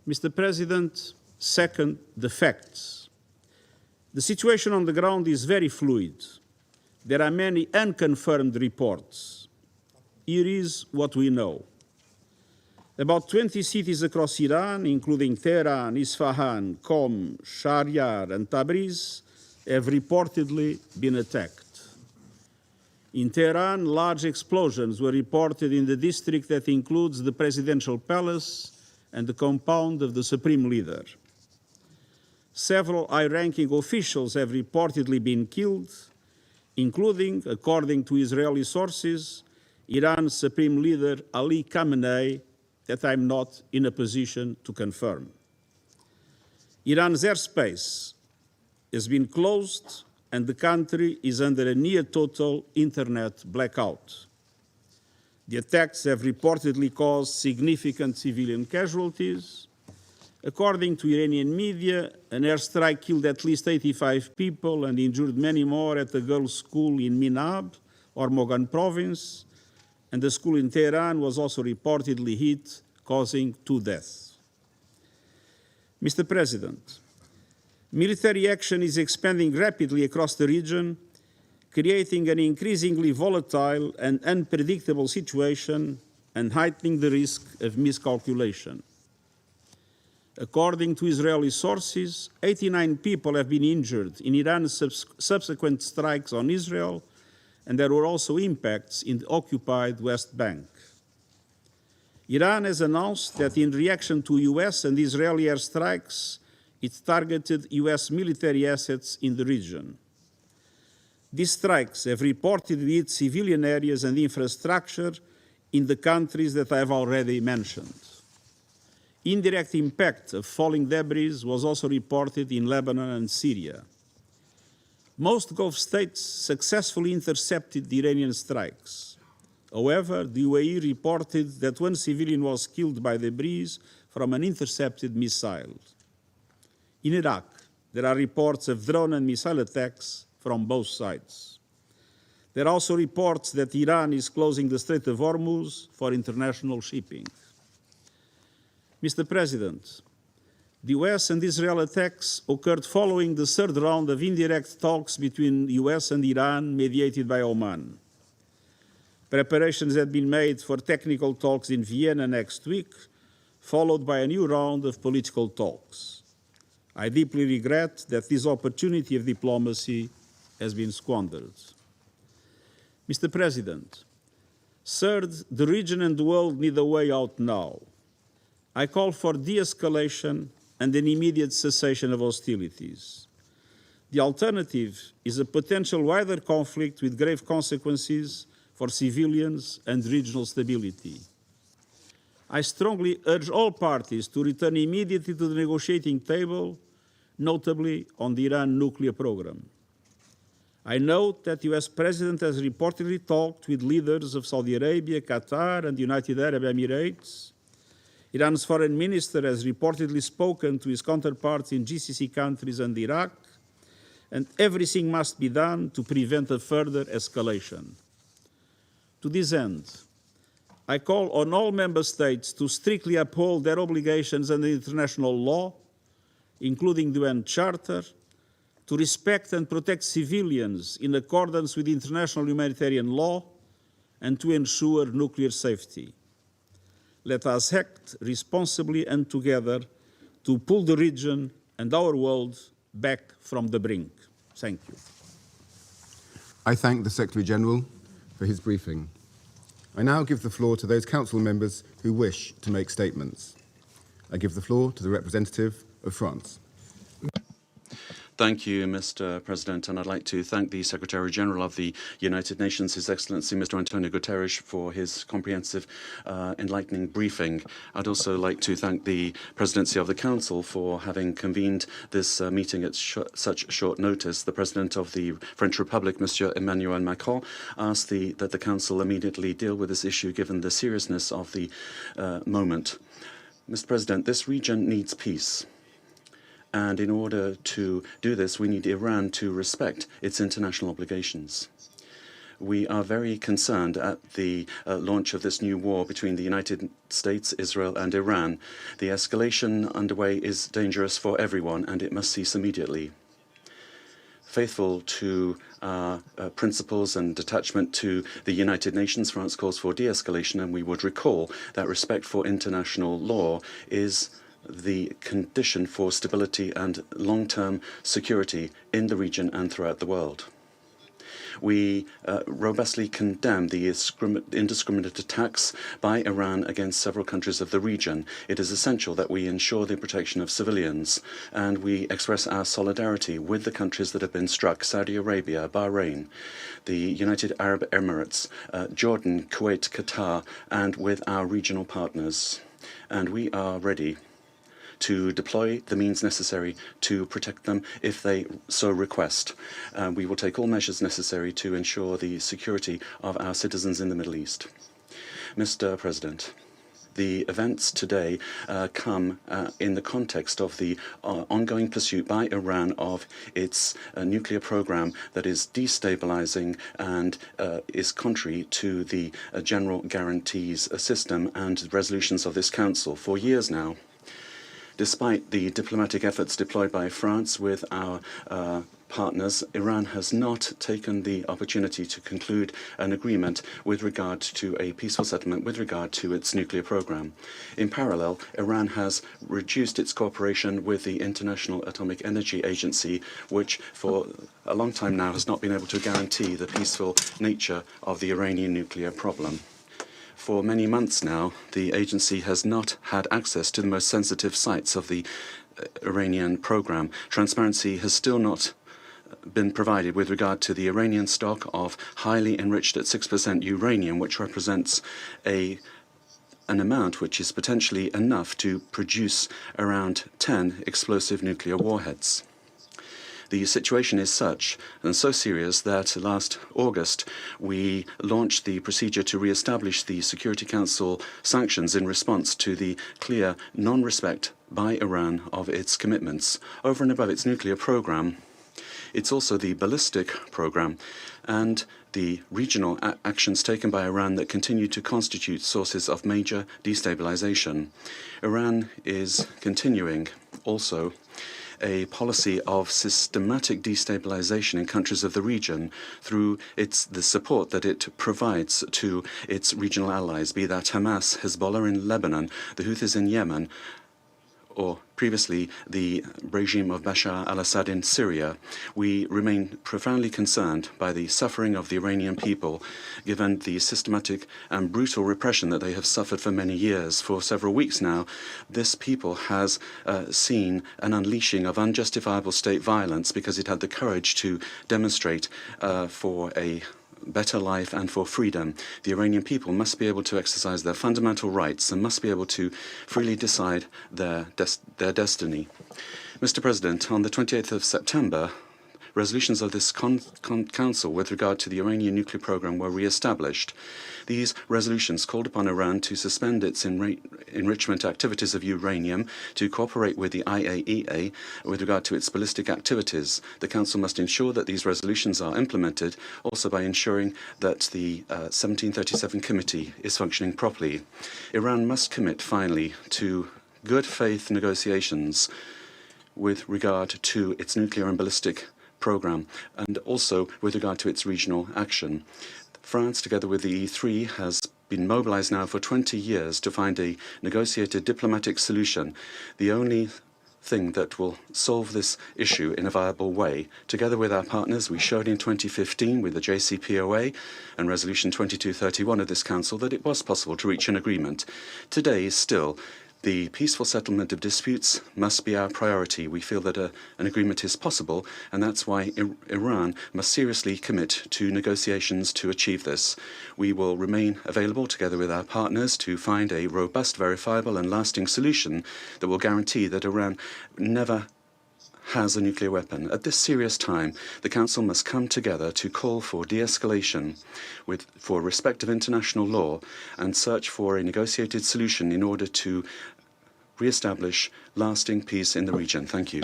Mr. President, second, the facts. The situation on the ground is very fluid. There are many unconfirmed reports. Here is what we know. About 20 cities across Iran, including Tehran, Isfahan, Qom, Shahryar, and Tabriz, have reportedly been attacked. In Tehran, large explosions were reported in the district that includes the presidential palace and the compound of the supreme leader. Several high-ranking officials have reportedly been killed, including, according to Israeli sources, Iran's supreme leader Ali Khamenei, that I'm not in a position to confirm. Iran's airspace has been closed and the country is under a near-total internet blackout. The attacks have reportedly caused significant civilian casualties. According to Iranian media, an airstrike killed at least 85 people and injured many more at a girls' school in Minab, Hormozgan province, and the school in Tehran was also reportedly hit, causing 2 deaths. Mr. President, military action is expanding rapidly across the region, creating an increasingly volatile and unpredictable situation and heightening the risk of miscalculation. According to Israeli sources, 89 people have been injured in Iran's subsequent strikes on Israel, and there were also impacts in the occupied West Bank. Iran has announced that in reaction to US and Israeli airstrikes, it targeted US military assets in the region. These strikes have reportedly hit civilian areas and infrastructure in the countries that I have already mentioned. Indirect impact of falling debris was also reported in Lebanon and Syria. Most Gulf states successfully intercepted the Iranian strikes. However, the UAE reported that 1 civilian was killed by debris from an intercepted missile. In Iraq, there are reports of drone and missile attacks from both sides. There are also reports that Iran is closing the Strait of Hormuz for international shipping. Mr. President, the US and Israel attacks occurred following the 3rd round of indirect talks between the US and Iran mediated by Oman. Preparations had been made for technical talks in Vienna next week, followed by a new round of political talks. I deeply regret that this opportunity of diplomacy has been squandered. Mr. President, third, the region and the world need a way out now. I call for de-escalation and an immediate cessation of hostilities. The alternative is a potential wider conflict with grave consequences for civilians and regional stability. I strongly urge all parties to return immediately to the negotiating table, notably on the Iran nuclear program. I note that the US President has reportedly talked with leaders of Saudi Arabia, Qatar, and the United Arab Emirates. Iran's foreign minister has reportedly spoken to his counterparts in GCC countries and Iraq, and everything must be done to prevent a further escalation. To this end, I call on all member states to strictly uphold their obligations under international law, including the UN Charter, to respect and protect civilians in accordance with international humanitarian law, and to ensure nuclear safety. Let us act responsibly and together to pull the region and our world back from the brink. Thank you. I thank the Secretary-General for his briefing. I now give the floor to those Council members who wish to make statements. I give the floor to the representative of France. Thank you, Mr. President, and I'd like to thank the Secretary-General of the United Nations, His Excellency Mr. Antonio Guterres, for his comprehensive, enlightening briefing. I'd also like to thank the Presidency of the Council for having convened this meeting at such short notice. The President of the French Republic, Monsieur Emmanuel Macron, asked that the Council immediately deal with this issue given the seriousness of the moment. Mr. President, this region needs peace. And in order to do this, we need Iran to respect its international obligations. We are very concerned at the launch of this new war between the United States, Israel, and Iran. The escalation underway is dangerous for everyone, and it must cease immediately. Faithful to principles and attachment to the United Nations, France calls for de-escalation, and we would recall that respect for international law is the condition for stability and long-term security in the region and throughout the world. We robustly condemn the indiscriminate attacks by Iran against several countries of the region. It is essential that we ensure the protection of civilians, and we express our solidarity with the countries that have been struck: Saudi Arabia, Bahrain, the United Arab Emirates, Jordan, Kuwait, Qatar, and with our regional partners. And we are ready to deploy the means necessary to protect them if they so request. We will take all measures necessary to ensure the security of our citizens in the Middle East. Mr. President, the events today come in the context of the ongoing pursuit by Iran of its nuclear program that is destabilizing and is contrary to the general guarantees system and resolutions of this Council. For years now, despite the diplomatic efforts deployed by France with our partners, Iran has not taken the opportunity to conclude an agreement with regard to a peaceful settlement with regard to its nuclear program. In parallel, Iran has reduced its cooperation with the International Atomic Energy Agency, which for a long time now has not been able to guarantee the peaceful nature of the Iranian nuclear problem. For many months now, the agency has not had access to the most sensitive sites of the Iranian program. Transparency has still not been provided with regard to the Iranian stock of highly enriched at 6% uranium, which represents an amount which is potentially enough to produce around 10 explosive nuclear warheads. The situation is such and so serious that last August we launched the procedure to re-establish the Security Council sanctions in response to the clear non-respect by Iran of its commitments. Over and above its nuclear program, it's also the ballistic program and the regional actions taken by Iran that continue to constitute sources of major destabilization. Iran is continuing also a policy of systematic destabilization in countries of the region through the support that it provides to its regional allies, be that Hamas, Hezbollah in Lebanon, the Houthis in Yemen, or previously the regime of Bashar al-Assad in Syria. We remain profoundly concerned by the suffering of the Iranian people, given the systematic and brutal repression that they have suffered for many years. For several weeks now, this people has seen an unleashing of unjustifiable state violence because it had the courage to demonstrate for a better life and for freedom. The Iranian people must be able to exercise their fundamental rights and must be able to freely decide their destiny. Mr. President, on the 28th of September, resolutions of this Council with regard to the Iranian nuclear program were re-established. These resolutions called upon Iran to suspend its enrichment activities of uranium, to cooperate with the IAEA with regard to its ballistic activities. The Council must ensure that these resolutions are implemented, also by ensuring that the 1737 Committee is functioning properly. Iran must commit, finally, to good faith negotiations with regard to its nuclear and ballistic program, and also with regard to its regional action. France, together with the E3, has been mobilized now for 20 years to find a negotiated diplomatic solution, the only thing that will solve this issue in a viable way. Together with our partners, we showed in 2015 with the JCPOA and Resolution 2231 of this Council that it was possible to reach an agreement. Today, still, the peaceful settlement of disputes must be our priority. We feel that an agreement is possible, and that's why Iran must seriously commit to negotiations to achieve this. We will remain available together with our partners to find a robust, verifiable and lasting solution that will guarantee that Iran never has a nuclear weapon. At this serious time, the Council must come together to call for de-escalation for respect of international law and search for a negotiated solution in order to re-establish lasting peace in the region. Thank you.